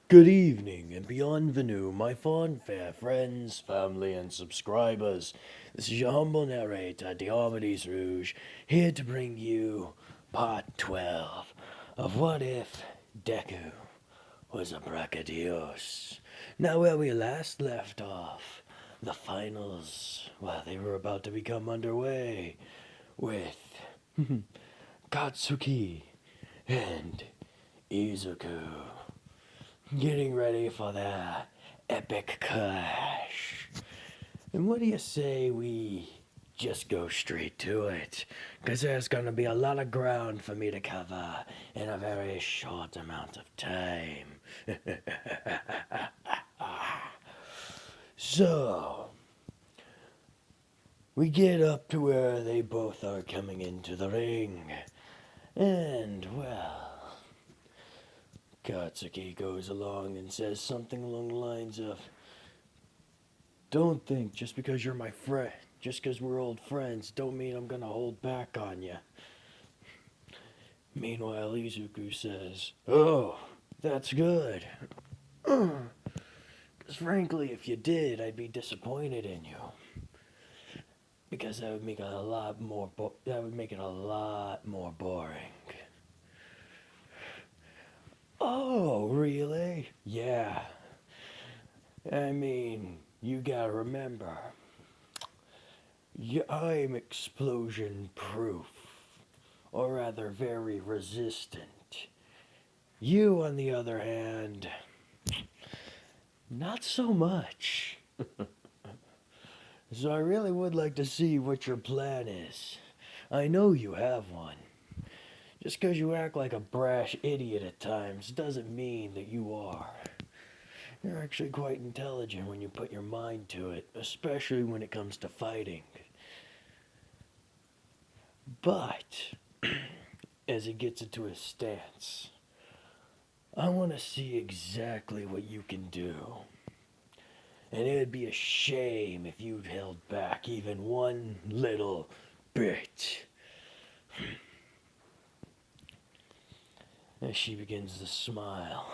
Good evening and bienvenue, my fond fair friends, family, and subscribers. This is your humble narrator, Diomedes Rouge, here to bring you part 12 of What If Deku was a Brachidios. Now, where we last left off, the finals, well, they were about to become underway with Katsuki and Izuku getting ready for their epic clash. And what do you say we just go straight to it? Because there's going to be a lot of ground for me to cover in a very short amount of time. So, we get up to where they both are coming into the ring. And, well, Katsuki goes along and says something along the lines of, "Don't think just because you're my friend, just because we're old friends, don't mean I'm gonna hold back on you." Meanwhile, Izuku says, "Oh, that's good. Because frankly, if you did, I'd be disappointed in you. Because that would make it a lot more that would make it a lot more boring." "Oh, really?" "Yeah. I mean, you gotta remember, I'm explosion proof, or rather, very resistant. You, on the other hand, not so much. So I really would like to see what your plan is. I know you have one. Just because you act like a brash idiot at times doesn't mean that you are. You're actually quite intelligent when you put your mind to it, especially when it comes to fighting. But, as he gets into his stance, I want to see exactly what you can do. And it would be a shame if you'd held back even one little bit." As she begins to smile.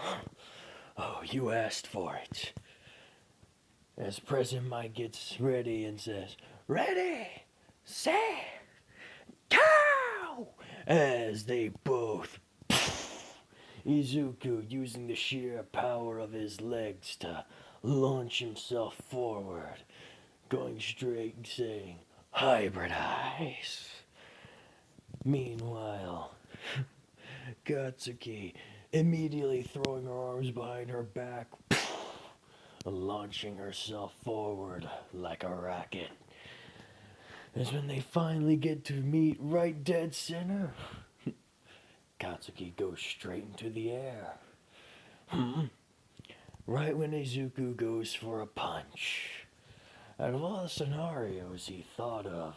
"Oh, you asked for it." As President Mike gets ready and says, "Ready, set, go!" As they both, Izuku using the sheer power of his legs to launch himself forward, going straight and saying, "Hybridize." Meanwhile, Katsuki immediately throwing her arms behind her back, launching herself forward like a rocket. As when they finally get to meet right dead center, Katsuki goes straight into the air. Right when Izuku goes for a punch. Out of all the scenarios he thought of,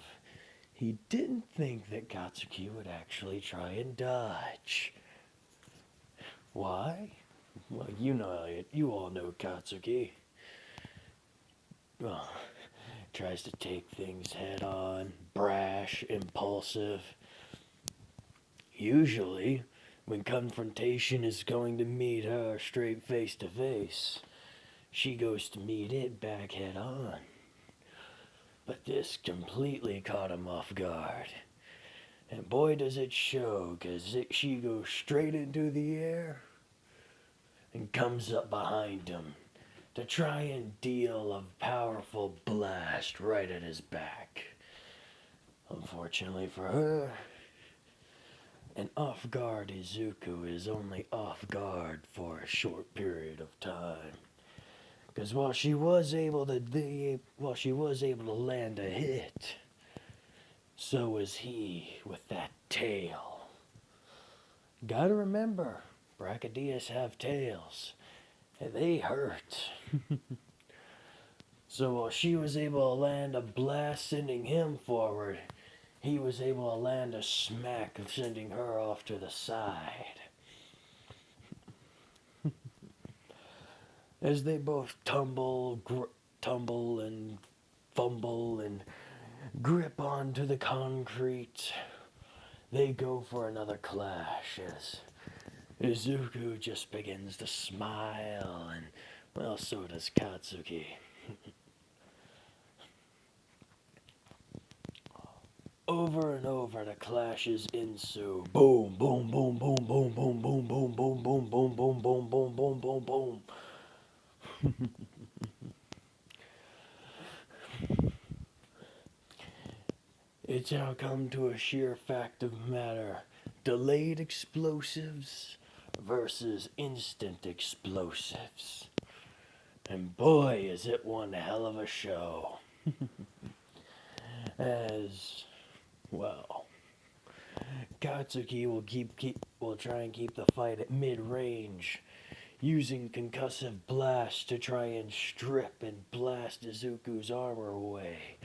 he didn't think that Katsuki would actually try and dodge. Why? Well, you know it. You all know Katsuki. Well, tries to take things head on, brash, impulsive. Usually, when confrontation is going to meet her straight face to face, she goes to meet it back head on. But this completely caught him off guard. And boy does it show, because she goes straight into the air and comes up behind him to try and deal a powerful blast right at his back. Unfortunately for her, an off-guard Izuku is only off-guard for a short period of time. Because while she was able to land a hit, so was he with that tail. Gotta remember, Brachidios have tails, and they hurt. So while she was able to land a blast sending him forward, he was able to land a smack of sending her off to the side. As they both tumble and fumble and grip onto the concrete, they go for another clash as Izuku just begins to smile, and, well, so does Katsuki. Over and over the clashes ensue. Boom, boom, boom, boom, boom, boom, boom, boom, boom, boom, boom, boom, boom, boom, boom, boom, boom. It's now come to a sheer fact of matter. Delayed explosives versus instant explosives. And boy, is it one hell of a show. As, well, Katsuki will try and keep the fight at mid-range, using concussive blast to try and strip and blast Izuku's armor away.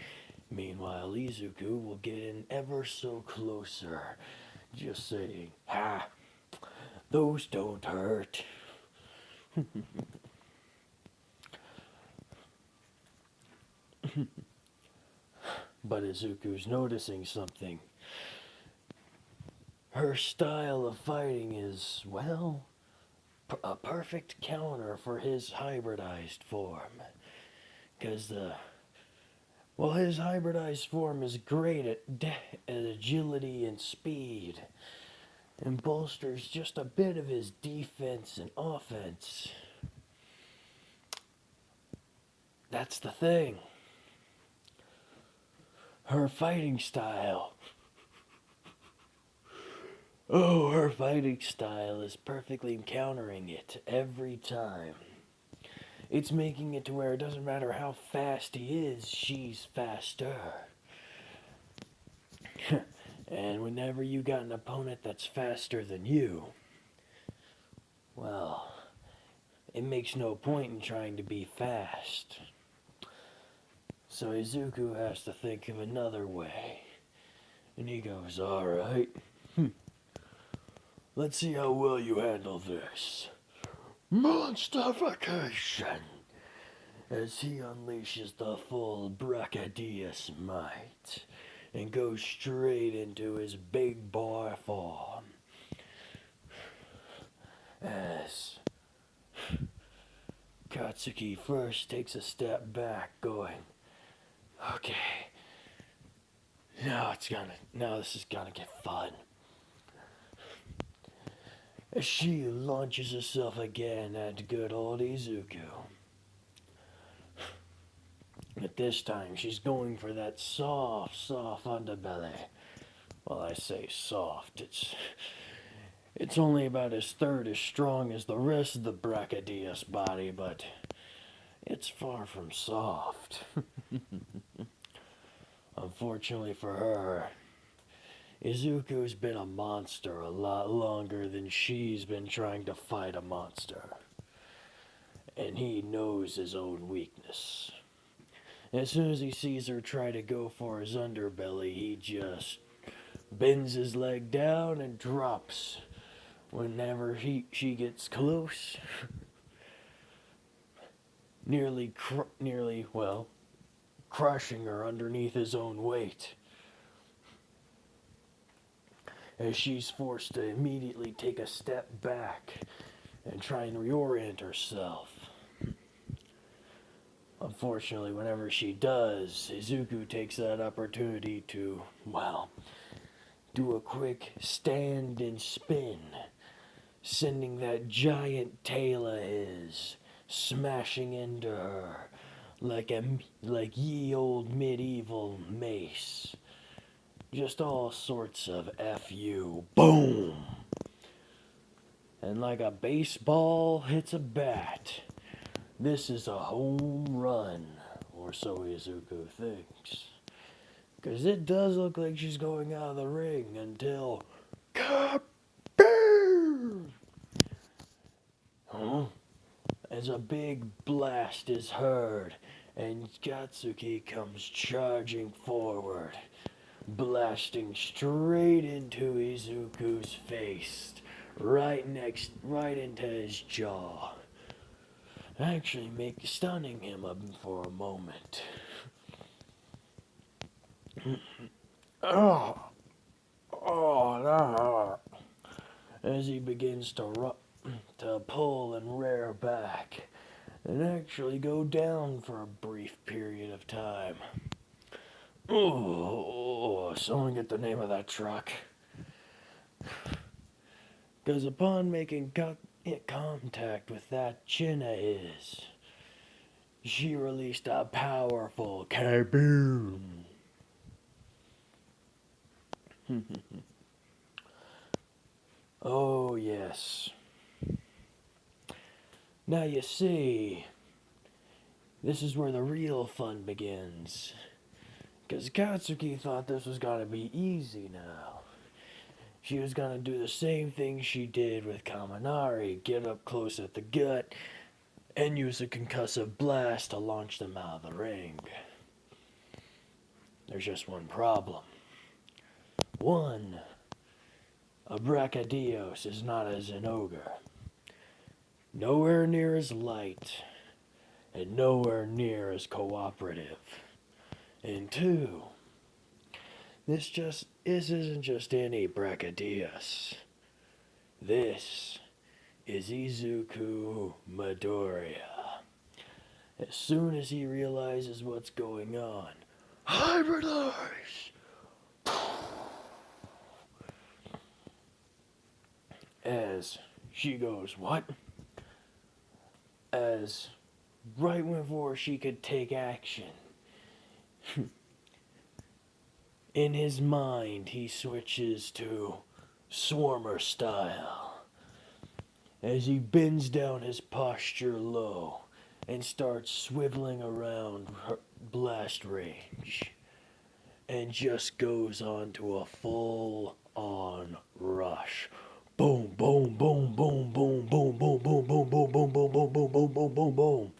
Meanwhile, Izuku will get in ever so closer, just saying, "Ha, those don't hurt." But Izuku's noticing something. Her style of fighting is, well, a perfect counter for his hybridized form. Because his hybridized form is great at agility and speed, and bolsters just a bit of his defense and offense. That's the thing. Her fighting style. Oh, her fighting style is perfectly countering it every time. It's making it to where it doesn't matter how fast he is, she's faster. And whenever you got an opponent that's faster than you, well, it makes no point in trying to be fast. So Izuku has to think of another way. And he goes, "Alright, let's see how well you handle this. Monsterification!" As he unleashes the full Brachidios might and goes straight into his big boy form. As Katsuki first takes a step back, going, "Okay, now this is gonna get fun." As she launches herself again at good old Izuku. But this time she's going for that soft underbelly. Well, I say soft, it's only about a third as strong as the rest of the Brachidios body, but it's far from soft. Unfortunately for her, Izuku's been a monster a lot longer than she's been trying to fight a monster. And he knows his own weakness. As soon as he sees her try to go for his underbelly, he just bends his leg down and drops whenever she gets close. nearly, crushing her underneath his own weight. As she's forced to immediately take a step back and try and reorient herself. Unfortunately, whenever she does, Izuku takes that opportunity to, well, do a quick stand and spin, sending that giant tail of his smashing into her like ye old medieval mace. Just all sorts of F-U. Boom! And like a baseball hits a bat, this is a home run, or so Izuku thinks. Because it does look like she's going out of the ring until... Kaboom! Huh? As a big blast is heard, and Katsuki comes charging forward, blasting straight into Izuku's face, right into his jaw. Actually stunning him up for a moment. Oh, that hurt. as he begins to pull and rear back and actually go down for a brief period of time. Oh, someone get the name of that truck. Because upon making contact with that chin of his, she released a powerful kaboom. Oh, yes. Now you see, this is where the real fun begins. Because Katsuki thought this was gonna be easy now. She was gonna do the same thing she did with Kaminari, get up close at the gut, and use a concussive blast to launch them out of the ring. There's just one problem. One, a Brachidios is not as an ogre. Nowhere near as light, and nowhere near as cooperative. And two, this isn't just any Brachidios. This is Izuku Midoriya. As soon as he realizes what's going on, hybridize! As she goes, what? As right before she could take action, in his mind he switches to Swarmer style. As he bends down his posture low and starts swiveling around blast range and just goes on to a full-on rush. Boom, boom, boom, boom, boom, boom, boom, boom, boom, boom, boom, boom, boom, boom, boom, boom, boom, boom.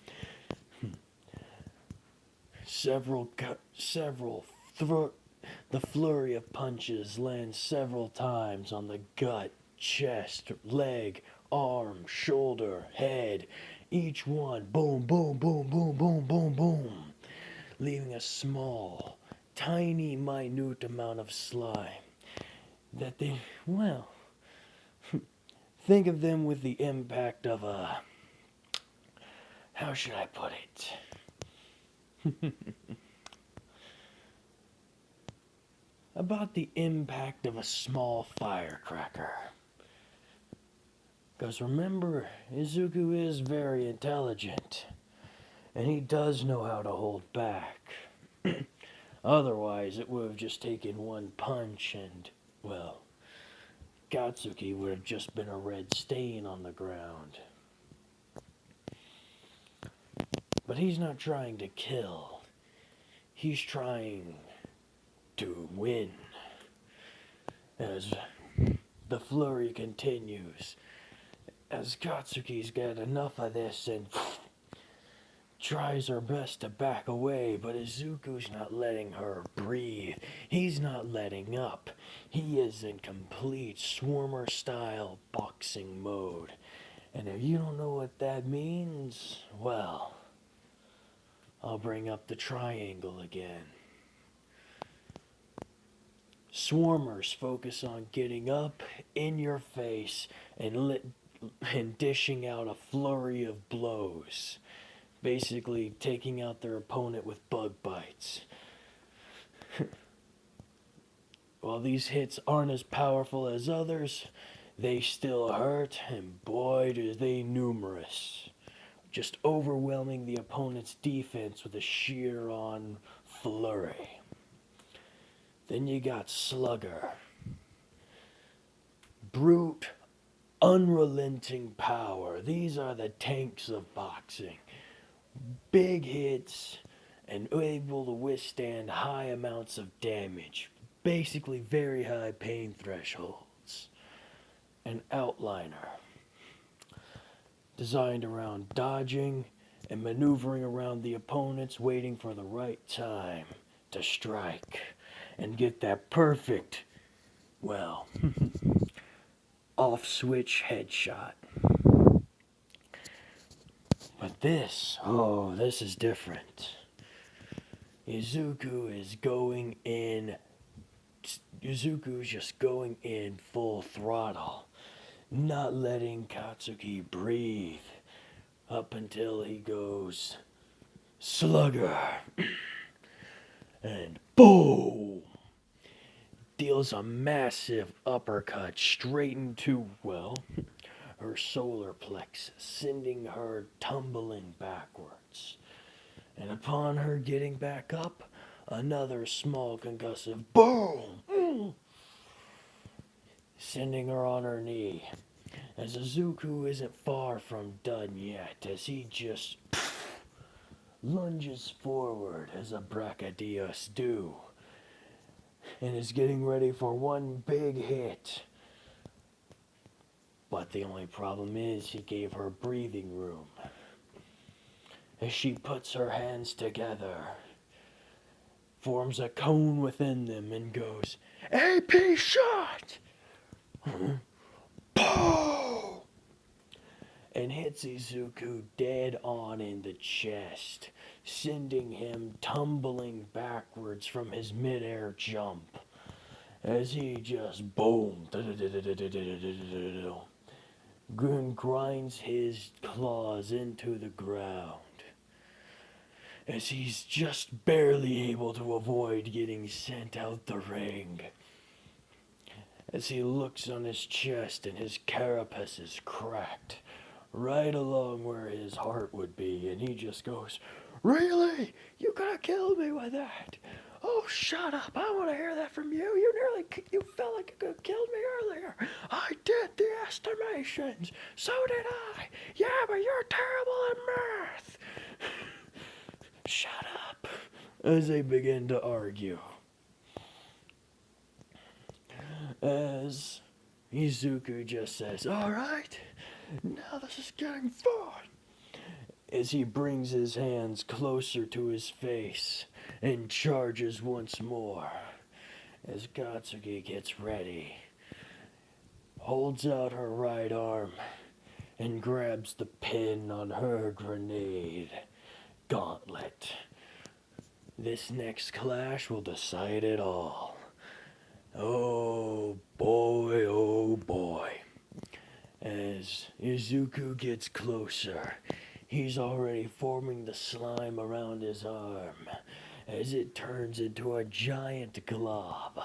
The flurry of punches lands several times on the gut, chest, leg, arm, shoulder, head. Each one, boom, boom, boom, boom, boom, boom, boom, leaving a small, tiny, minute amount of slime that they, well, think of them with the impact of a, how should I put it? About the impact of a small firecracker. Because remember, Izuku is very intelligent, and he does know how to hold back. Otherwise, it would have just taken one punch and, well, Katsuki would have just been a red stain on the ground. But he's not trying to kill. He's trying to win. As the flurry continues, as Katsuki's got enough of this and tries her best to back away, but Izuku's not letting her breathe. He's not letting up. He is in complete Swarmer style boxing mode. And if you don't know what that means, well, I'll bring up the triangle again. Swarmers focus on getting up in your face and dishing out a flurry of blows. Basically taking out their opponent with bug bites. While these hits aren't as powerful as others, they still hurt, and boy do they numerous. Just overwhelming the opponent's defense with a sheer-on flurry. Then you got Slugger. Brute, unrelenting power. These are the tanks of boxing. Big hits and able to withstand high amounts of damage. Basically very high pain thresholds. An outliner. Designed around dodging and maneuvering around the opponents, waiting for the right time to strike and get that perfect, well, off-switch headshot. But this is different. Izuku's just going in full throttle. not letting Katsuki breathe up until he goes slugger and boom, deals a massive uppercut straight into, well, her solar plexus, sending her tumbling backwards. And upon her getting back up, another small concussive boom, sending her on her knee. As Izuku isn't far from done yet, as he just lunges forward as a Brachidios do, and is getting ready for one big hit. But the only problem is he gave her breathing room. As she puts her hands together, forms a cone within them and goes, AP shot! Boom! And hits Izuku dead on in the chest, sending him tumbling backwards from his midair jump. As he just boom, grinds his claws into the ground. As he's just barely able to avoid getting sent out the ring. As he looks on his chest and his carapace is cracked, right along where his heart would be, and he just goes, "Really? You could have killed me with that? Oh, shut up. I want to hear that from you. You felt like you could have killed me earlier. I did the estimations. So did I. Yeah, but you're terrible at math." Shut up. As they begin to argue. As Izuku just says, "Alright, now this is getting fun." As he brings his hands closer to his face and charges once more. As Katsuki gets ready, holds out her right arm and grabs the pin on her grenade gauntlet. This next clash will decide it all. Oh boy, oh boy. As Izuku gets closer, he's already forming the slime around his arm as it turns into a giant glob.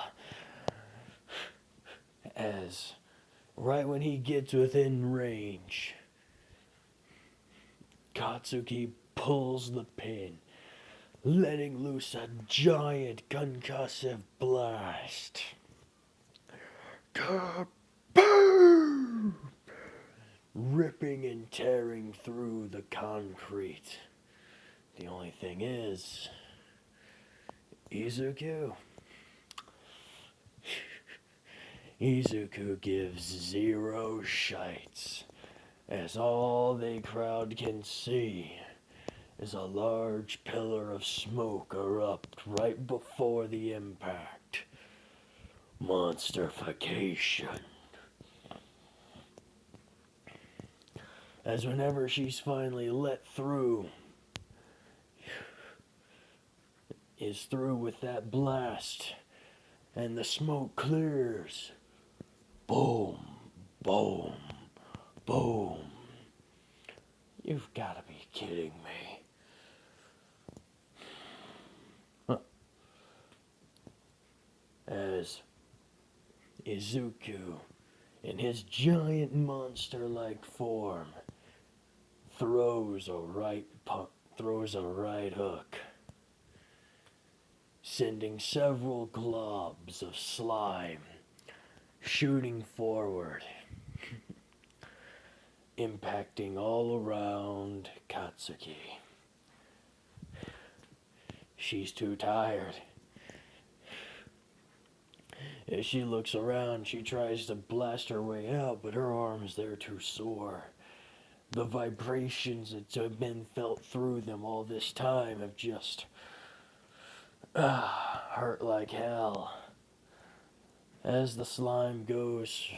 As right when he gets within range, Katsuki pulls the pin, letting loose a giant concussive blast. Kaboom! Ripping and tearing through the concrete. The only thing is, Izuku gives zero shites, as all the crowd can see is a large pillar of smoke erupt right before the impact. Monsterification. As whenever she's finally let through, is through with that blast, and the smoke clears. Boom, boom, boom. You've got to be kidding me. As Izuku, in his giant monster-like form, throws a right hook, sending several globs of slime shooting forward, impacting all around Katsuki. She's too tired. As she looks around, she tries to blast her way out, but her arms, they're too sore. The vibrations that have been felt through them all this time have just hurt like hell. As the slime goes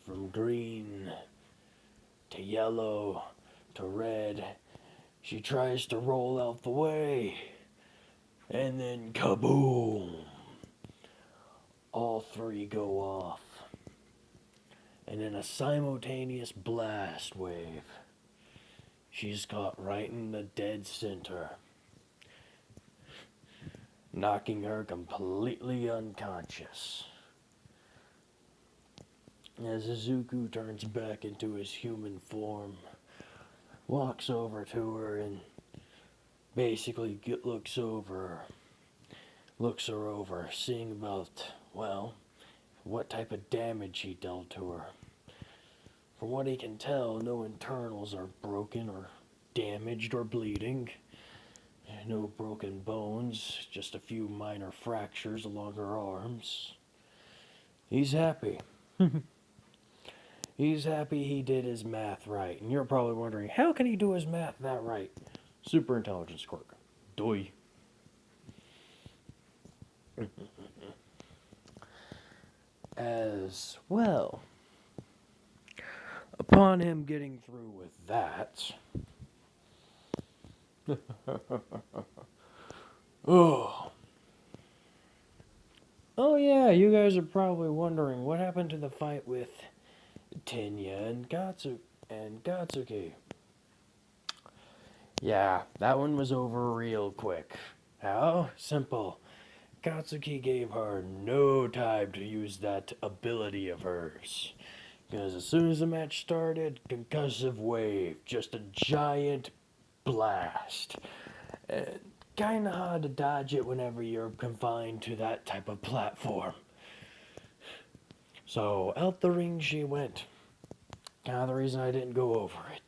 from green to yellow to red, she tries to roll out the way, and then kaboom! All three go off and in a simultaneous blast wave, she's caught right in the dead center, knocking her completely unconscious. As Izuku turns back into his human form, walks over to her and basically looks her over, seeing about, well, what type of damage he dealt to her. From what he can tell, no internals are broken or damaged or bleeding. No broken bones, just a few minor fractures along her arms. He's happy. He's happy he did his math right. And you're probably wondering, how can he do his math that right? Super intelligence quirk. Doi. As well, upon him getting through with that, oh yeah, you guys are probably wondering what happened to the fight with Tenya and Gatsuki. Yeah, that one was over real quick. How? Simple. Katsuki gave her no time to use that ability of hers. Because as soon as the match started, concussive wave, just a giant blast. And kinda hard to dodge it whenever you're confined to that type of platform. So out the ring she went. Kinda the reason I didn't go over it.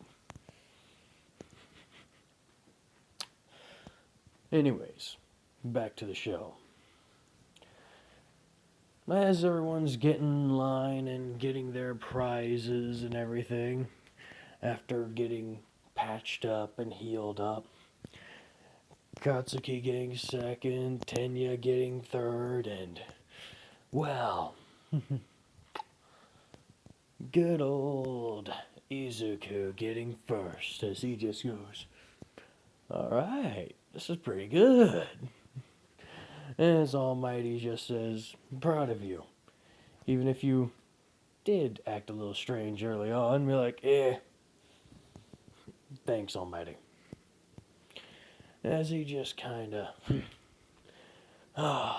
Anyways, back to the show. As everyone's getting in line and getting their prizes and everything, after getting patched up and healed up, Katsuki getting second, Tenya getting third, and, well, good old Izuku getting first as he just goes, alright, this is pretty good. And as Almighty just says, I'm proud of you. Even if you did act a little strange early on, be like, thanks, Almighty. As he just kinda,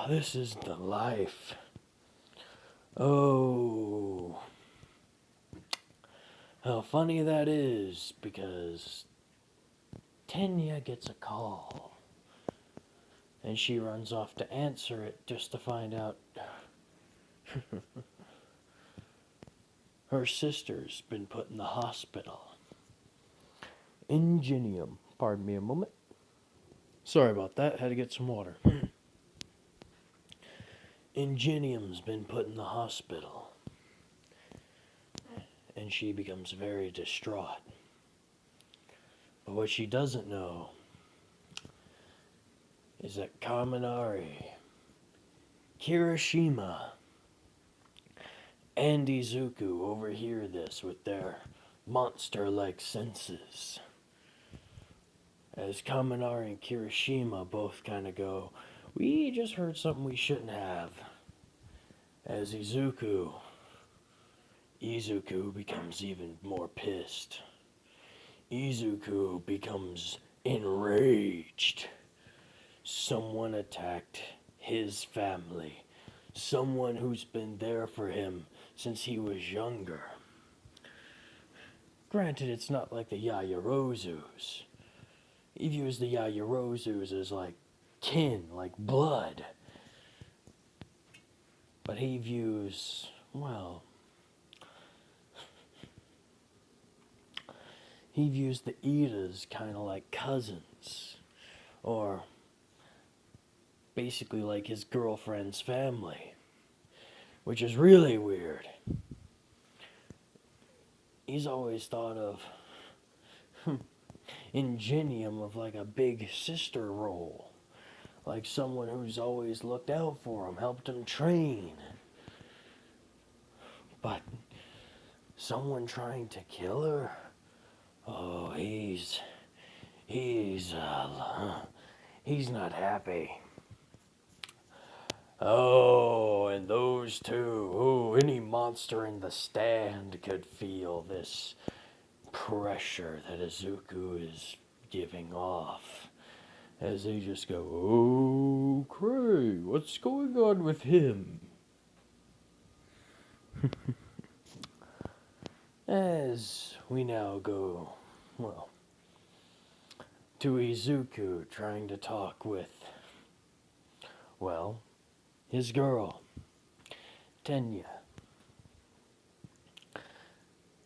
this is the life. Oh, how funny that is, because Tenya gets a call. And she runs off to answer it just to find out her sister's been put in the hospital. Ingenium. Pardon me a moment. Sorry about that. Had to get some water. Ingenium's been put in the hospital. And she becomes very distraught. But what she doesn't know is that Kaminari, Kirishima, and Izuku overhear this with their monster-like senses. As Kaminari and Kirishima both kind of go, we just heard something we shouldn't have. As Izuku becomes even more pissed. Izuku becomes enraged. Someone attacked his family. Someone who's been there for him since he was younger. Granted, it's not like the Yaoyorozus. He views the Yaoyorozus as like kin, like blood. But he views, well, he views the Idas kind of like cousins. Or basically like his girlfriend's family. Which is really weird. He's always thought of Ingenium of like a big sister role. Like someone who's always looked out for him, helped him train. But someone trying to kill her? Oh, he's not happy. Oh, and those two. Oh, any monster in the stand could feel this pressure that Izuku is giving off. As they just go, oh, Cray, what's going on with him? As we now go, well, to Izuku trying to talk with, well, his girl, Tenya.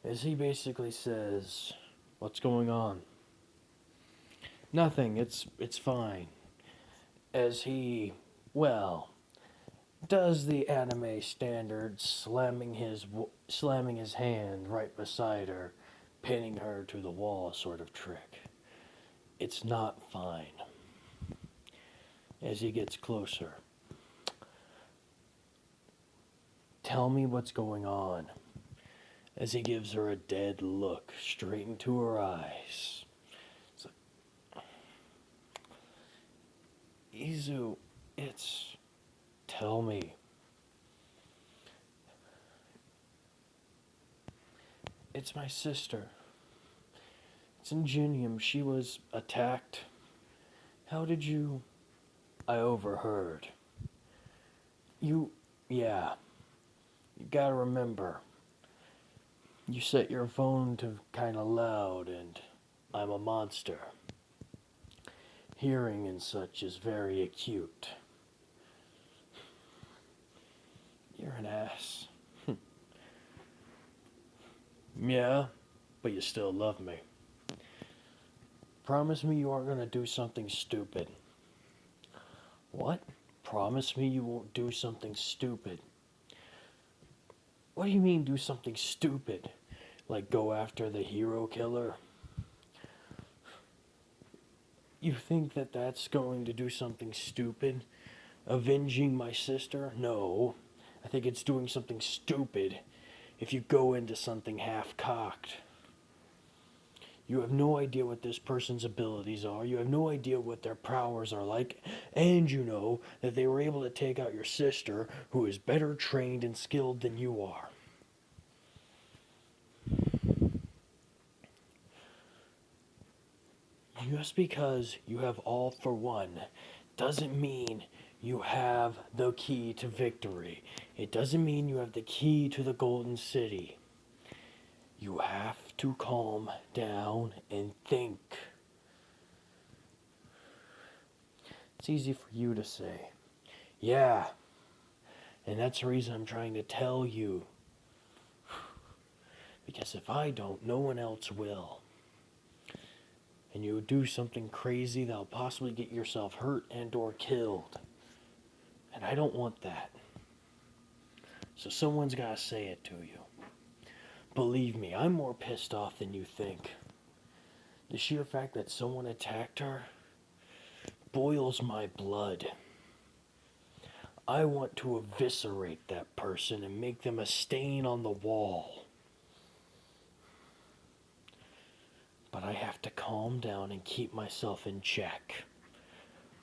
As he basically says, what's going on? Nothing, it's fine. As he, well, does the anime standard, slamming his hand right beside her, pinning her to the wall sort of trick. It's not fine. As he gets closer, tell me what's going on. As he gives her a dead look straight into her eyes. It's like, Izu, it's... Tell me. It's my sister. It's Ingenium. She was attacked. How did you... I overheard. Yeah. You gotta remember. You set your phone to kinda loud, and I'm a monster. Hearing and such is very acute. You're an ass. Yeah, but you still love me. Promise me you aren't gonna do something stupid. What? Promise me you won't do something stupid. What do you mean do something stupid? Like go after the hero killer? You think that that's going to do something stupid? Avenging my sister? No. I think it's doing something stupid if you go into something half-cocked. You have no idea what this person's abilities are. You have no idea what their powers are like. And you know that they were able to take out your sister, who is better trained and skilled than you are. Just because you have all for one doesn't mean you have the key to victory. It doesn't mean you have the key to the Golden City. You have to calm down and think. It's easy for you to say, yeah, and that's the reason I'm trying to tell you. Because if I don't, no one else will. And you do something crazy that'll possibly get yourself hurt and or killed. And I don't want that. So someone's got to say it to you. Believe me, I'm more pissed off than you think. The sheer fact that someone attacked her boils my blood. I want to eviscerate that person and make them a stain on the wall. But I have to calm down and keep myself in check.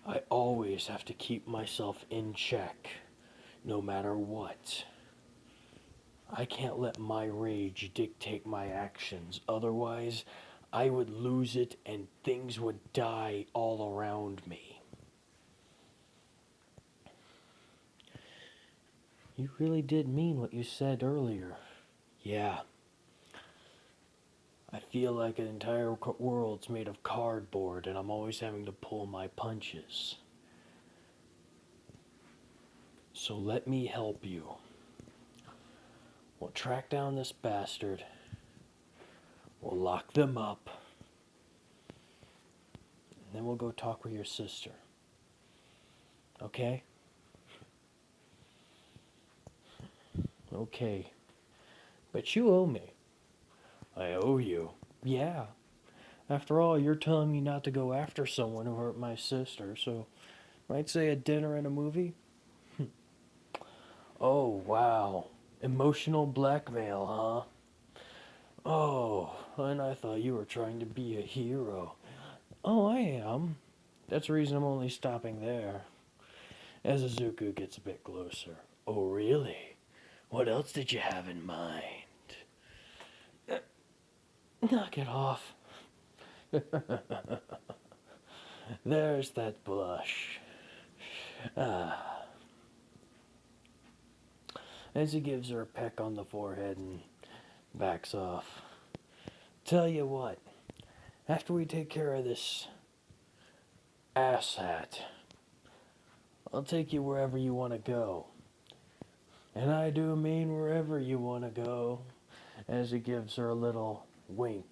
I always have to keep myself in check, no matter what. I can't let my rage dictate my actions. Otherwise, I would lose it and things would die all around me. You really did mean what you said earlier. Yeah. I feel like an entire world's made of cardboard and I'm always having to pull my punches. So let me help you. We'll track down this bastard. We'll lock them up. And then we'll go talk with your sister. Okay? Okay. But you owe me. I owe you. Yeah. After all, you're telling me not to go after someone who hurt my sister, so might say a dinner and a movie? Oh, wow. Emotional blackmail, huh? Oh, and I thought you were trying to be a hero. Oh, I am. That's the reason I'm only stopping there. As Izuku gets a bit closer. Oh, really? What else did you have in mind? Knock it off. There's that blush. Ah. As he gives her a peck on the forehead and backs off. Tell you what, after we take care of this asshat, I'll take you wherever you want to go. And I do mean wherever you want to go. As he gives her a little wink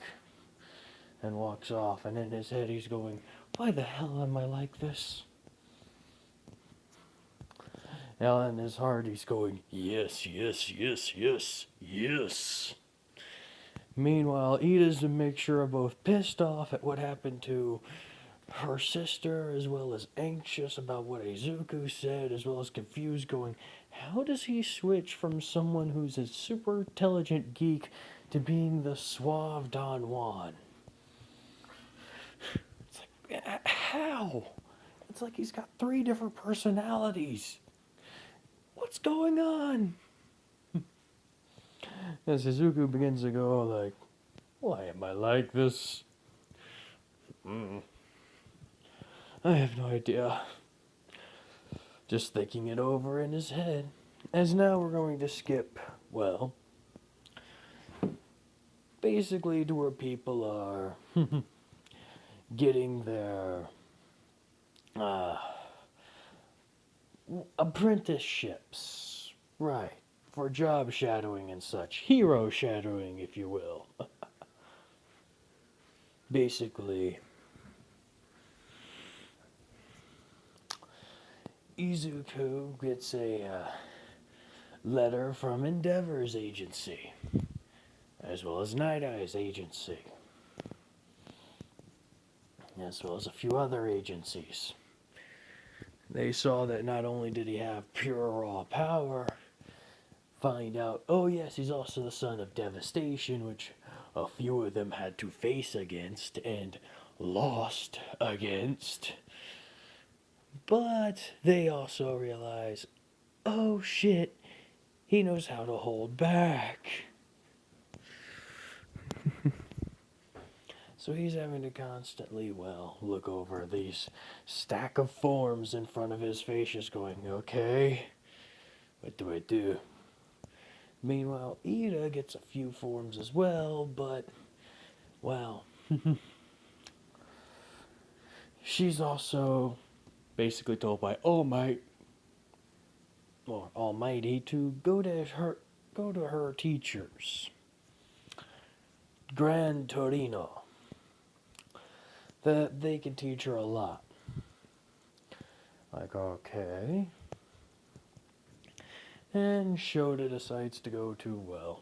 and walks off, and in his head he's going, why the hell am I like this? Now in his heart he's going, yes, yes, yes, yes, yes. Meanwhile, Ida's a mixture of both pissed off at what happened to her sister, as well as anxious about what Izuku said, as well as confused, going, how does he switch from someone who's a super intelligent geek to being the suave Don Juan? It's like, how? It's like he's got 3 different personalities. What's going on? As Izuku begins to go like, why am I like this? I have no idea. Just thinking it over in his head. As now we're going to skip, well, basically to where people are getting their apprenticeships. Right. For job shadowing and such. Hero shadowing, if you will. Basically, Izuku gets a letter from Endeavor's agency, as well as Night Eye's agency, as well as a few other agencies. They saw that not only did he have pure raw power, find out, oh yes, he's also the son of Devastation, which a few of them had to face against and lost against. But they also realize, oh shit, he knows how to hold back. So he's having to constantly, well, look over these stack of forms in front of his face, just going, okay, what do I do? Meanwhile, Ida gets a few forms as well, but, well, she's also basically told by Almighty to go to her teachers, Gran Torino, that they can teach her a lot. Like, okay. And Shota decides to go to, well,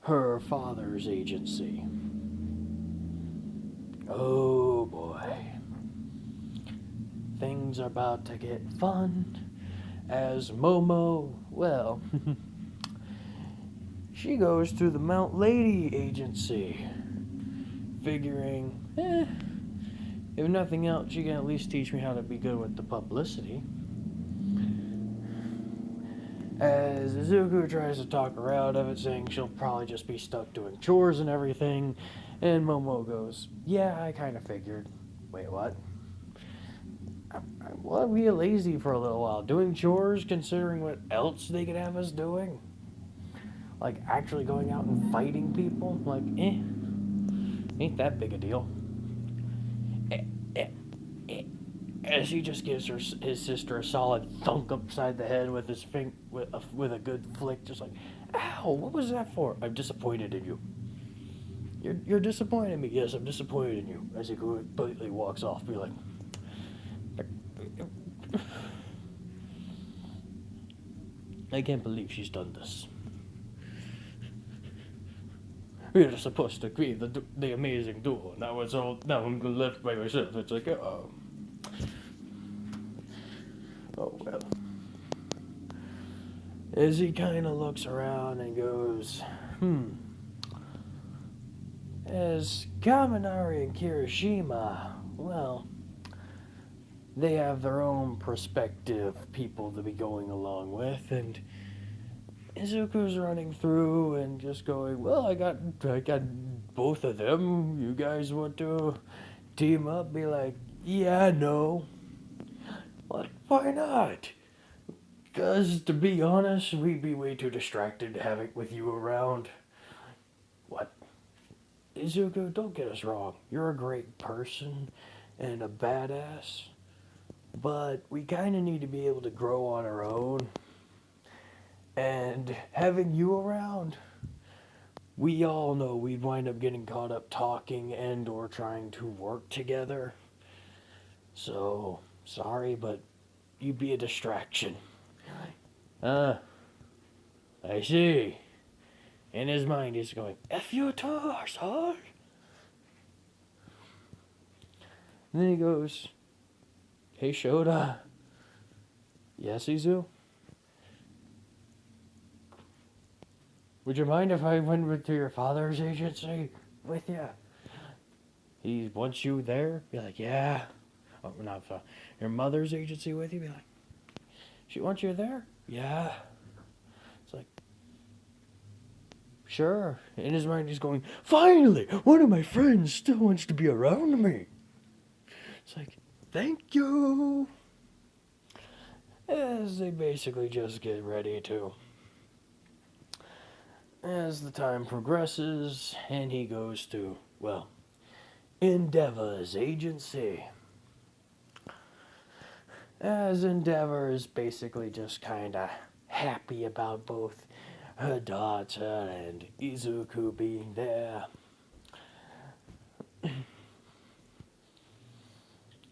her father's agency. Oh boy. Things are about to get fun, as Momo, well, she goes to the Mount Lady agency, figuring, if nothing else, she can at least teach me how to be good with the publicity. As Izuku tries to talk her out of it, saying she'll probably just be stuck doing chores and everything, and Momo goes, yeah, I kind of figured. Wait, what? Well, we get lazy for a little while. Doing chores, considering what else they could have us doing? Like, actually going out and fighting people? Like, ain't that big a deal. As he just gives his sister a solid thunk upside the head with his with a good flick, just like, ow, what was that for? I'm disappointed in you. You're disappointed in me. Yes, I'm disappointed in you. As he completely walks off, be like, I can't believe she's done this. We were supposed to be the amazing duo. Now I'm left by myself. It's like, oh well. As he kind of looks around and goes, as Kaminari and Kirishima, well, they have their own prospective people to be going along with, and Izuku's running through and just going, well, I got both of them. You guys want to team up? Be like, yeah, no. What? Why not? Because, to be honest, we'd be way too distracted to have it with you around. What? Izuku, don't get us wrong. You're a great person and a badass, but we kind of need to be able to grow on our own. And having you around, we all know we'd wind up getting caught up talking and or trying to work together. So, sorry, but you'd be a distraction. Ah, I see. In his mind, he's going, F you too, son. And then he goes, hey, Shota. Yes, Izu? Would you mind if I went to your father's agency with you? He wants you there? Be like, yeah. Oh, not your mother's agency with you? Be like, she wants you there? Yeah. It's like, sure. In his mind, he's going, finally, one of my friends still wants to be around me. It's like, thank you. As they basically just get ready to. As the time progresses, and he goes to, well, Endeavor's agency. As Endeavor is basically just kind of happy about both her daughter and Izuku being there.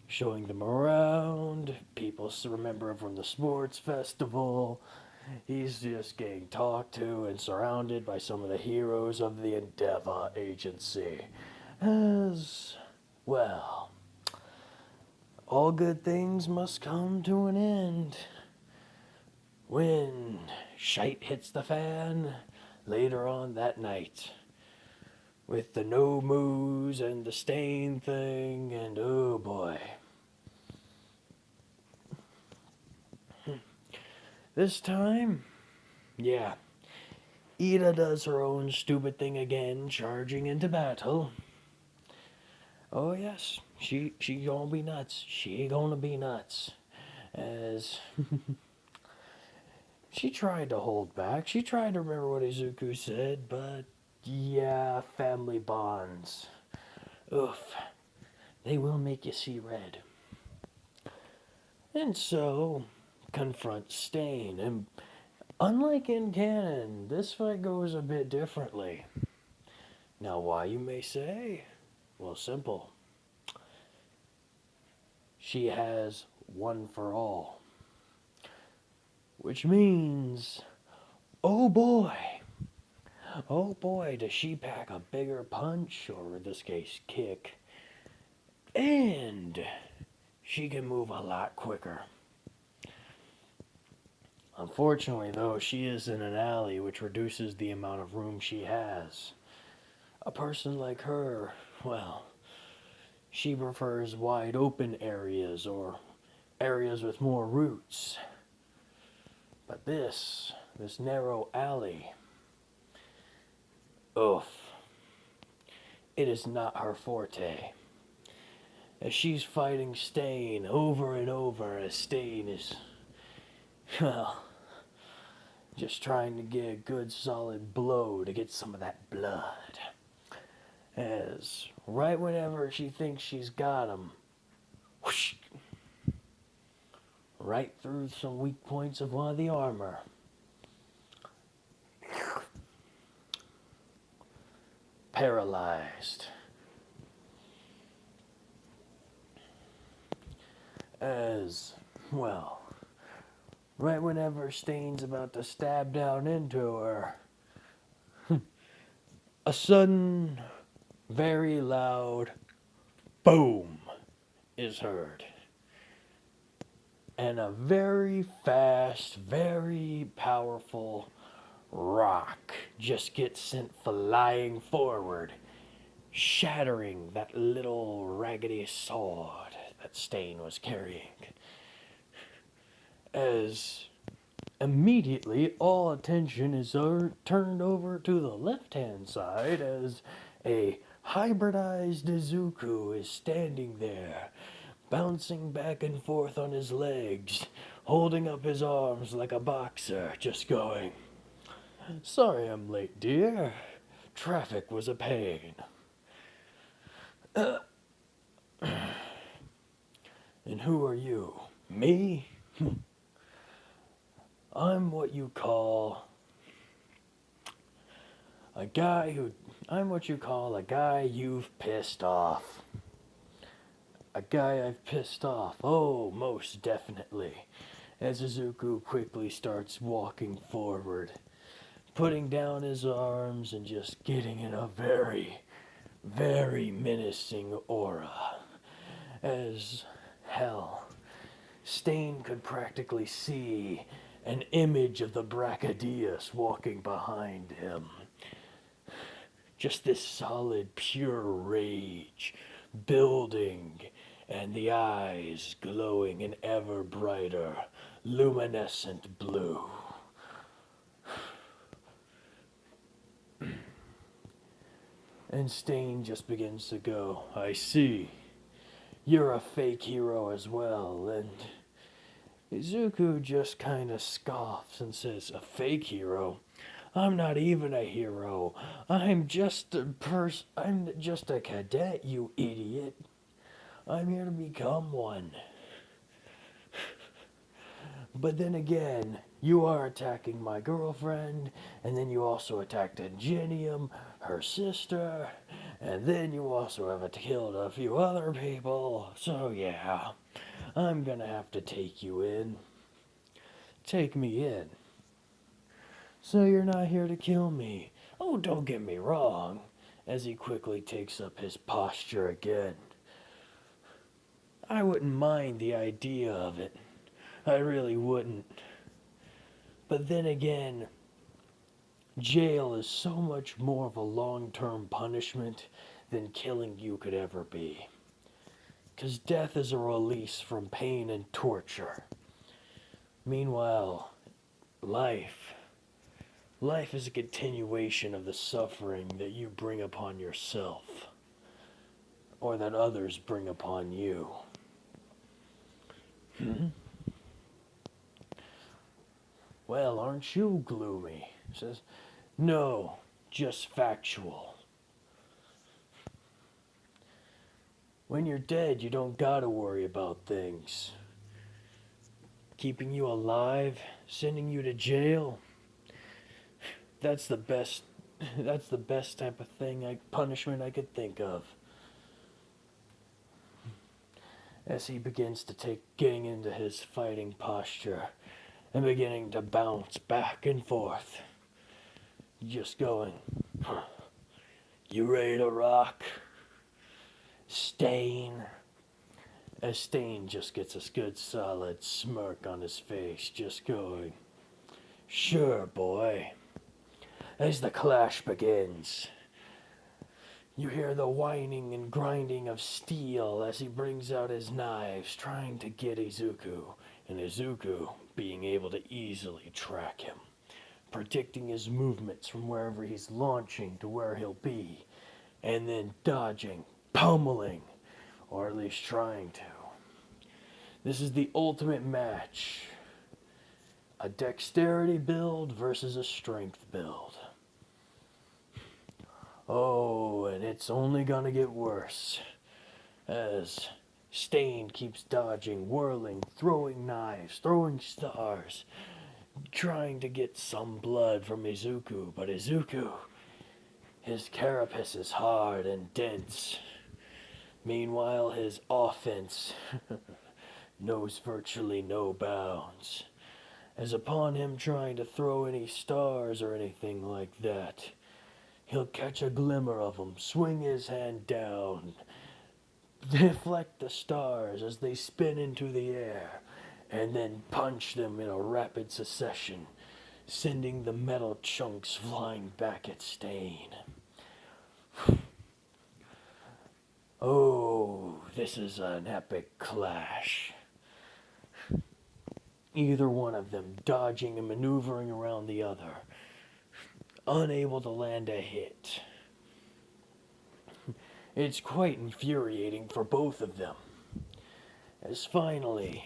Showing them around. People remember him from the sports festival. He's just getting talked to and surrounded by some of the heroes of the Endeavor agency. As well, all good things must come to an end. When shite hits the fan later on that night, with the no moves and the stain thing, and oh boy. This time, yeah, Ida does her own stupid thing again, charging into battle. Oh yes, she gonna be nuts. She gonna be nuts. As she tried to hold back. She tried to remember what Izuku said, but yeah, family bonds. Oof. They will make you see red. And so, confront Stain. And unlike in canon, this fight goes a bit differently. Now, why, you may say? Well, simple. She has one for all. Which means, oh boy, does she pack a bigger punch, or in this case, kick. And she can move a lot quicker. Unfortunately, though, she is in an alley, which reduces the amount of room she has. A person like her, well, she prefers wide open areas or areas with more roots. But this narrow alley, oof, it is not her forte. As she's fighting Stain over and over, as Stain is, well, just trying to get a good solid blow to get some of that blood. As right whenever she thinks she's got him, whoosh, right through some weak points of one of the armor. Paralyzed. As, well, right whenever Stain's about to stab down into her, a sudden, very loud boom is heard. And a very fast, very powerful rock just gets sent flying forward, shattering that little raggedy sword that Stain was carrying. As immediately all attention is turned over to the left-hand side as a hybridized Izuku is standing there, bouncing back and forth on his legs, holding up his arms like a boxer, just going, "Sorry I'm late, dear. Traffic was a pain." And who are you? Me? I'm what you call a guy who... I'm what you call a guy you've pissed off. A guy I've pissed off. Oh, most definitely. As Izuku quickly starts walking forward, putting down his arms and just getting in a very, very menacing aura. As hell, Stain could practically see an image of the Brachidios walking behind him. Just this solid, pure rage building, and the eyes glowing an ever brighter, luminescent blue. And Stain just begins to go, "I see. You're a fake hero as well." And Izuku just kind of scoffs and says, "A fake hero? I'm not even a hero. I'm just a cadet, you idiot. I'm here to become one." But then again, you are attacking my girlfriend, and then you also attacked Ingenium, her sister, and then you also have killed a few other people. So yeah, I'm gonna have to take you in. Take me in. So you're not here to kill me. Oh, don't get me wrong. As he quickly takes up his posture again. I wouldn't mind the idea of it. I really wouldn't. But then again, jail is so much more of a long-term punishment than killing you could ever be. 'Cause death is a release from pain and torture. Meanwhile, life is a continuation of the suffering that you bring upon yourself, or that others bring upon you. Well, aren't you gloomy? He says, "No, just factual. When you're dead, you don't gotta worry about things. Keeping you alive, sending you to jail, that's the best type of punishment I could think of." As he begins to getting into his fighting posture and beginning to bounce back and forth, just going, "You ready to rock, Stain?" As Stain just gets a good solid smirk on his face, just going, "Sure, boy." As the clash begins, you hear the whining and grinding of steel as he brings out his knives, trying to get Izuku, and Izuku being able to easily track him, predicting his movements from wherever he's launching to where he'll be, and then dodging, pummeling, or at least trying to. This is the ultimate match. A dexterity build versus a strength build. Oh, and it's only gonna get worse as Stain keeps dodging, whirling, throwing knives, throwing stars, trying to get some blood from Izuku. But Izuku, his carapace is hard and dense. Meanwhile, his offense knows virtually no bounds. As upon him trying to throw any stars or anything like that, he'll catch a glimmer of them, swing his hand down, deflect the stars as they spin into the air, and then punch them in a rapid succession, sending the metal chunks flying back at Stain. Oh, This is an epic clash. Either one of them dodging and maneuvering around the other, unable to land a hit. It's quite infuriating for both of them. As finally,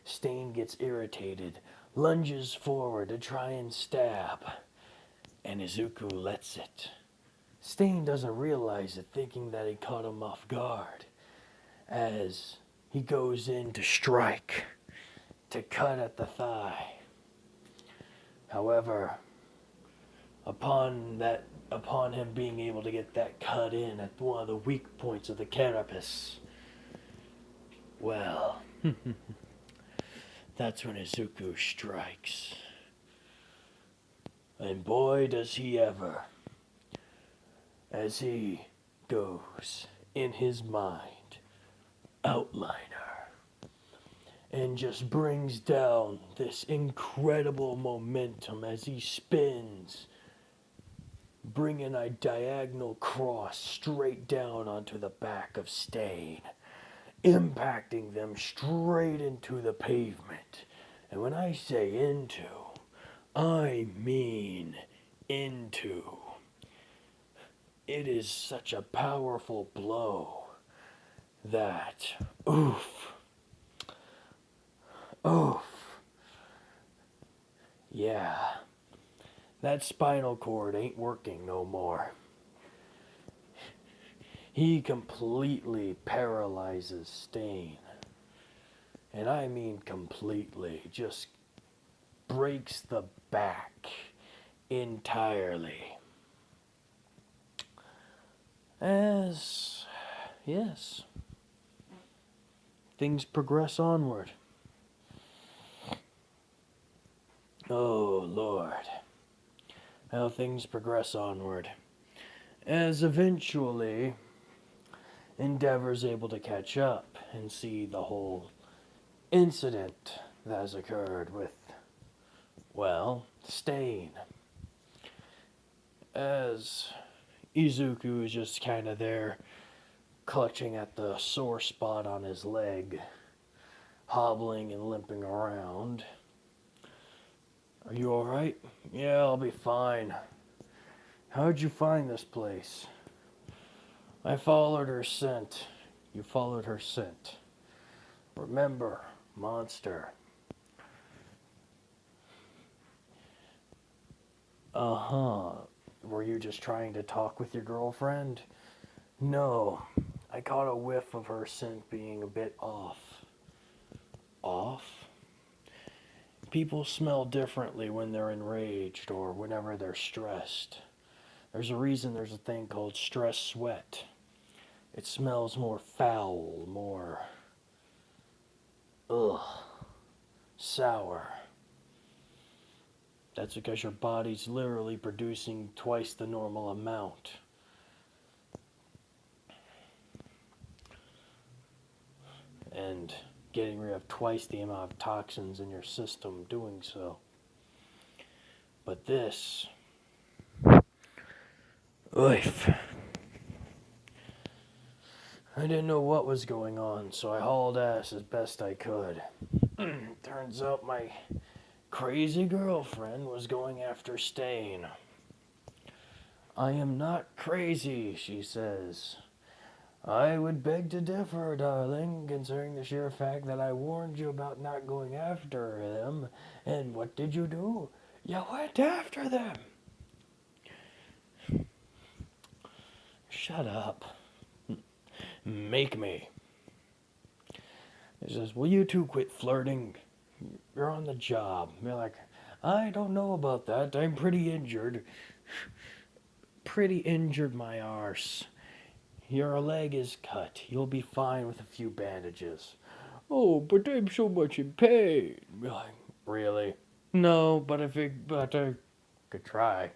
Stain gets irritated, lunges forward to try and stab, and Izuku lets it. Stain doesn't realize it, thinking that he caught him off guard, as he goes in to strike, to cut at the thigh. However, upon him being able to get that cut in at one of the weak points of the carapace, well, that's when Izuku strikes. And boy does he ever, as he goes in his mind, outliner, and just brings down this incredible momentum as he spins, bringing a diagonal cross straight down onto the back of Stain, impacting them straight into the pavement. And when I say into, I mean into. It is such a powerful blow that, oof, yeah, that spinal cord ain't working no more. He completely paralyzes Stain. And I mean completely, just breaks the back entirely. As, yes, things progress onward. Oh, Lord. How things progress onward. As eventually, Endeavor's able to catch up and see the whole incident that has occurred with, well, Stain. As Izuku is just kind of there, clutching at the sore spot on his leg, hobbling and limping around. Are you alright? Yeah, I'll be fine. How'd you find this place? I followed her scent. You followed her scent. Remember, monster. Uh-huh. Were you just trying to talk with your girlfriend? No. I caught a whiff of her scent being a bit off. Off? People smell differently when they're enraged or whenever they're stressed. There's a reason there's a thing called stress sweat. It smells more foul, more, sour. That's because your body's literally producing twice the normal amount. And getting rid of twice the amount of toxins in your system doing so. But this, oof. I didn't know what was going on, so I hauled ass as best I could. Turns out my crazy girlfriend was going after Stain. I am not crazy, she says. I would beg to differ, darling, considering the sheer fact that I warned you about not going after them. And what did you do? You went after them. Shut up. Make me. He says, will you two quit flirting? You're on the job. You're like, I don't know about that. I'm pretty injured. Pretty injured, my arse. Your leg is cut. You'll be fine with a few bandages. Oh, but I'm so much in pain. You're like, really? No, but I could try.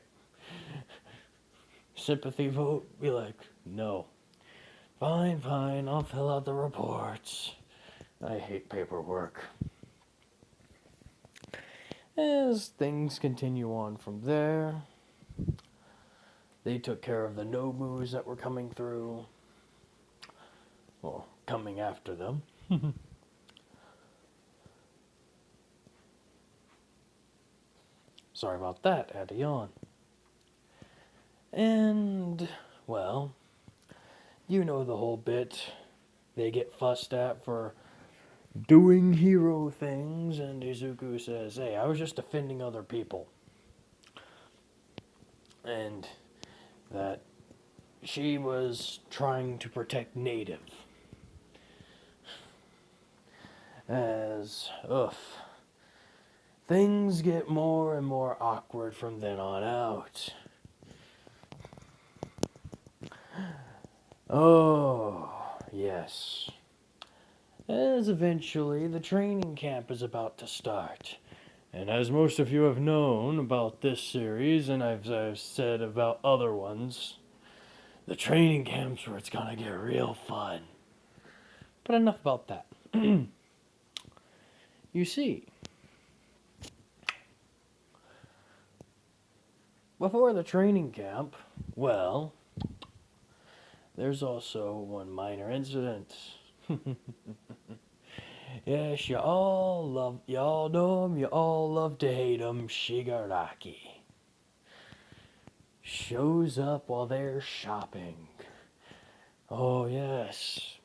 Sympathy vote? Be like, no. Fine, I'll fill out the reports. I hate paperwork. As things continue on from there, they took care of the Nobus that were coming through. Well, coming after them. Sorry about that, had to yawn. And, well, you know the whole bit. They get fussed at for doing hero things, and Izuku says, hey, I was just defending other people. And that she was trying to protect native. As, things get more and more awkward from then on out. Oh, yes. As eventually the training camp is about to start. And as most of you have known about this series, and I've said about other ones, the training camp's where it's gonna get real fun. But enough about that. You see, before the training camp, well, there's also one minor incident. Yes, y'all know him, you all love to hate him, Shigaraki. Shows up while they're shopping. Oh, yes.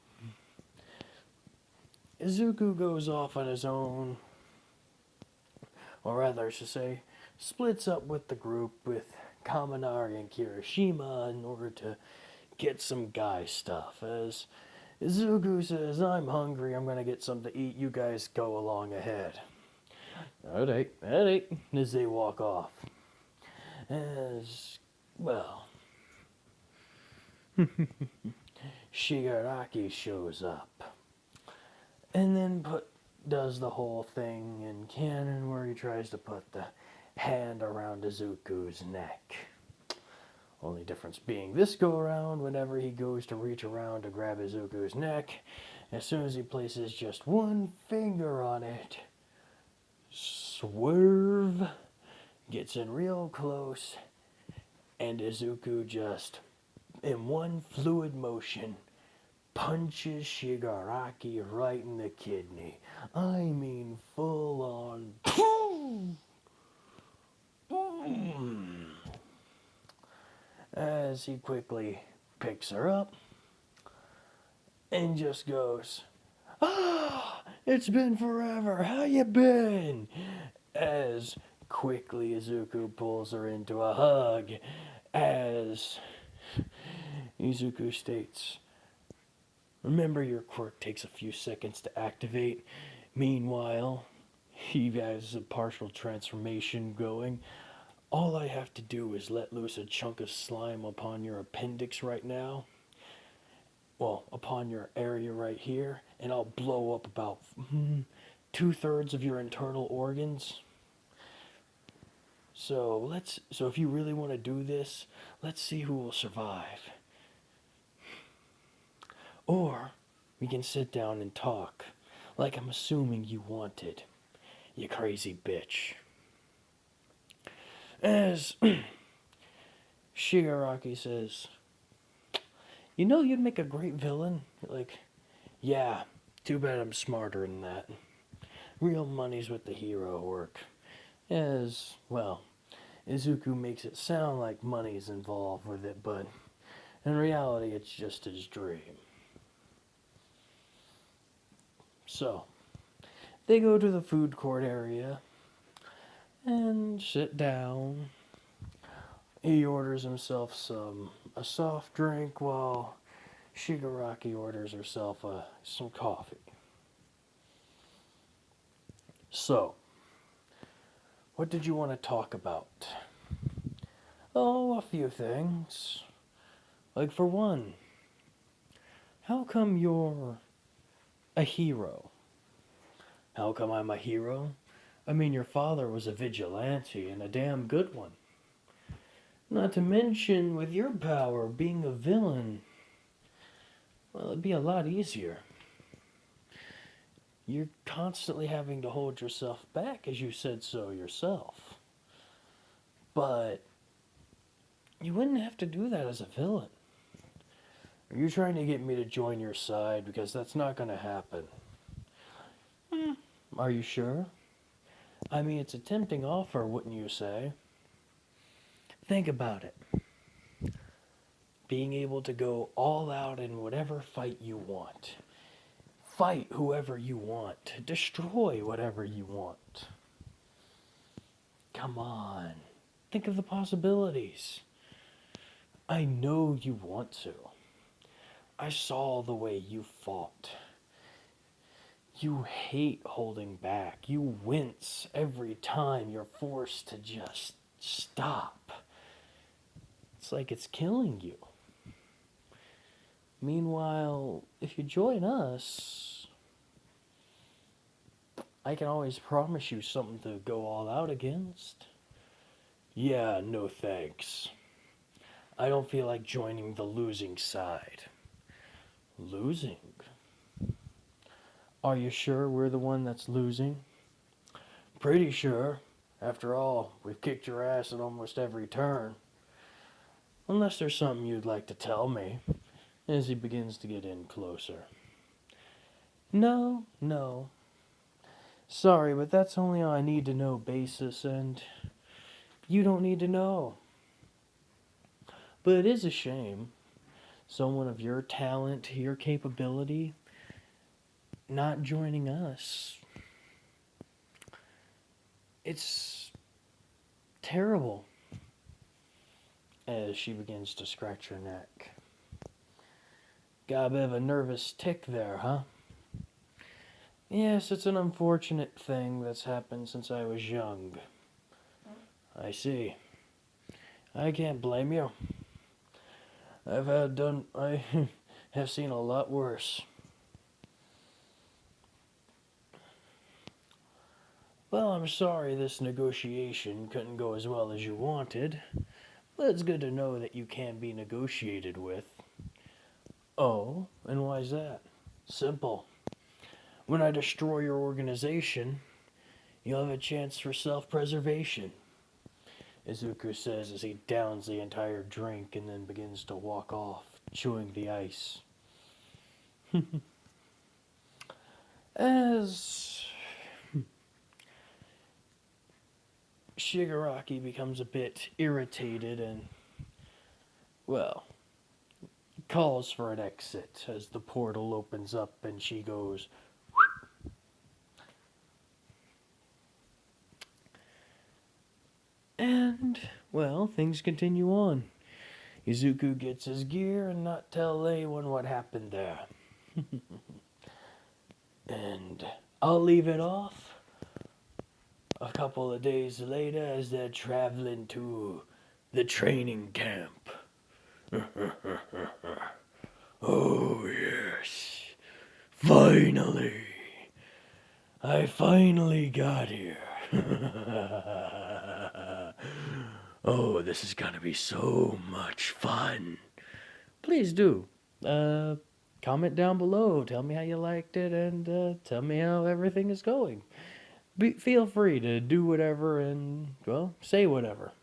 Izuku goes off on his own, or rather, I should say, splits up with the group with Kaminari and Kirishima in order to get some guy stuff. As Izuku says, I'm hungry, I'm gonna get something to eat, you guys go along ahead. Alright, as they walk off. As, well, Shigaraki shows up. And then does the whole thing in canon where he tries to put the hand around Izuku's neck. Only difference being this go around, whenever he goes to reach around to grab Izuku's neck, as soon as he places just one finger on it, swerve, gets in real close, and Izuku just, in one fluid motion, punches Shigaraki right in the kidney. I mean, full on. Boom! As he quickly picks her up and just goes, ah, it's been forever, how you been? As quickly Izuku pulls her into a hug, as Izuku states, remember your quirk takes a few seconds to activate. Meanwhile, he has a partial transformation going. All I have to do is let loose a chunk of slime upon your appendix right now. Well, upon your area right here, and I'll blow up about 2/3 of your internal organs. So if you really want to do this, let's see who will survive. Or we can sit down and talk, like I'm assuming you wanted, you crazy bitch. As Shigaraki says, you know you'd make a great villain? Like, yeah, too bad I'm smarter than that. Real money's with the hero work. As, well, Izuku makes it sound like money's involved with it, but in reality it's just his dream. So, they go to the food court area and sit down. He orders himself a soft drink while Shigaraki orders herself some coffee. So, what did you want to talk about? Oh, a few things. Like, for one, how come you're a hero? How come I'm a hero? I mean, your father was a vigilante, and a damn good one. Not to mention, with your power, being a villain, well, it'd be a lot easier. You're constantly having to hold yourself back, as you said so yourself. But you wouldn't have to do that as a villain. Are you trying to get me to join your side? Because that's not going to happen. Are you sure? I mean, it's a tempting offer, wouldn't you say? Think about it. Being able to go all out in whatever fight you want. Fight whoever you want. Destroy whatever you want. Come on. Think of the possibilities. I know you want to. I saw the way you fought. You hate holding back. You wince every time you're forced to just stop. It's like it's killing you. Meanwhile, if you join us, I can always promise you something to go all out against. Yeah, no thanks. I don't feel like joining the losing side. Losing? Are you sure we're the one that's losing? Pretty sure. After all, we've kicked your ass at almost every turn. Unless there's something you'd like to tell me, as he begins to get in closer. No. Sorry, but that's only on a need-to-know basis, and you don't need to know. But it is a shame. Someone of your talent, your capability, not joining us. It's terrible. As she begins to scratch her neck. Got a bit of a nervous tick there, huh? Yes, it's an unfortunate thing that's happened since I was young. I see. I can't blame you. I have seen a lot worse. Well, I'm sorry this negotiation couldn't go as well as you wanted, but it's good to know that you can be negotiated with. Oh, and why's that? Simple. When I destroy your organization, you'll have a chance for self-preservation, Izuku says as he downs the entire drink and then begins to walk off, chewing the ice. As Shigaraki becomes a bit irritated and, well, calls for an exit as the portal opens up and she goes, and, well, things continue on. Izuku gets his gear and not tell anyone what happened there. And I'll leave it off a couple of days later as they're traveling to the training camp. Oh, yes. Finally. I finally got here. Oh, this is gonna be so much fun. Please do. Comment down below. Tell me how you liked it and tell me how everything is going. Feel free to do whatever and, well, say whatever.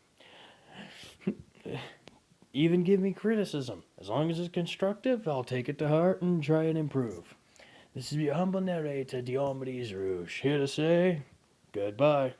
Even give me criticism. As long as it's constructive, I'll take it to heart and try and improve. This is your humble narrator, Diomedes Rouge, here to say goodbye.